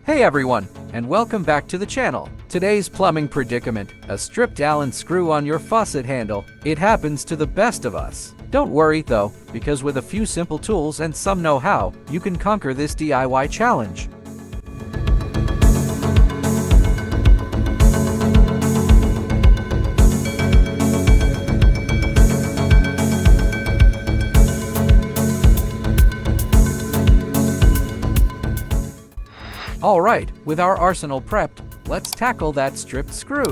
Hey everyone, and welcome back to the channel. Today's plumbing predicament: a stripped Allen screw on your faucet handle. It happens to the best of us. Don't worry though, because with a few simple tools and some know-how, you can conquer this DIY challenge. Alright, with our arsenal prepped, let's tackle that stripped screw.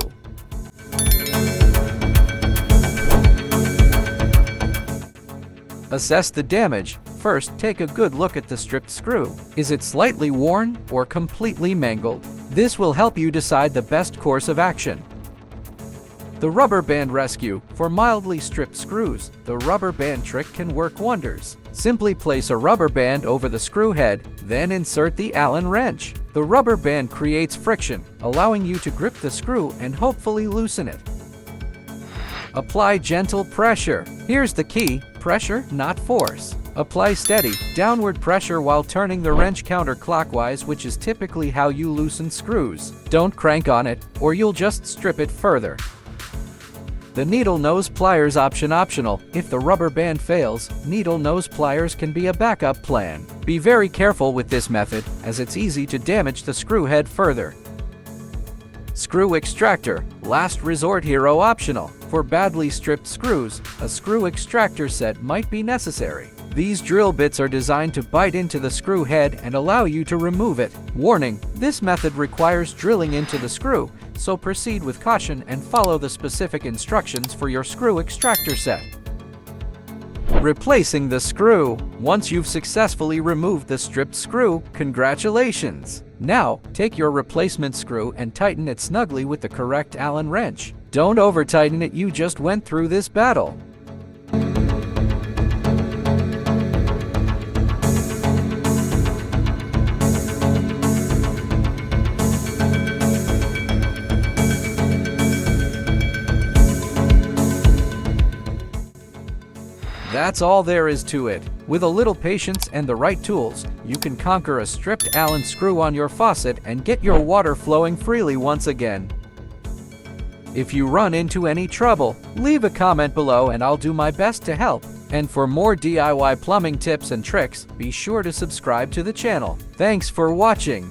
Assess the damage. First, take a good look at the stripped screw. Is it slightly worn or completely mangled? This will help you decide the best course of action. The rubber band rescue. For mildly stripped screws, the rubber band trick can work wonders. Simply place a rubber band over the screw head, then insert the Allen wrench. The rubber band creates friction, allowing you to grip the screw and hopefully loosen it. Apply gentle pressure. Here's the key: pressure, not force. Apply steady, downward pressure while turning the wrench counterclockwise, which is typically how you loosen screws. Don't crank on it, or you'll just strip it further. The needle nose pliers optional. If the rubber band fails, needle nose pliers can be a backup plan. Be very careful with this method, as it's easy to damage the screw head further. Screw extractor, last resort hero optional. For badly stripped screws, a screw extractor set might be necessary. These drill bits are designed to bite into the screw head and allow you to remove it. Warning: this method requires drilling into the screw, so proceed with caution and follow the specific instructions for your screw extractor set. Replacing the screw. Once you've successfully removed the stripped screw, congratulations! Now, take your replacement screw and tighten it snugly with the correct Allen wrench. Don't over-tighten it, you just went through this battle. That's all there is to it. With a little patience and the right tools, you can conquer a stripped Allen screw on your faucet and get your water flowing freely once again. If you run into any trouble, leave a comment below and I'll do my best to help. And for more DIY plumbing tips and tricks, be sure to subscribe to the channel. Thanks for watching.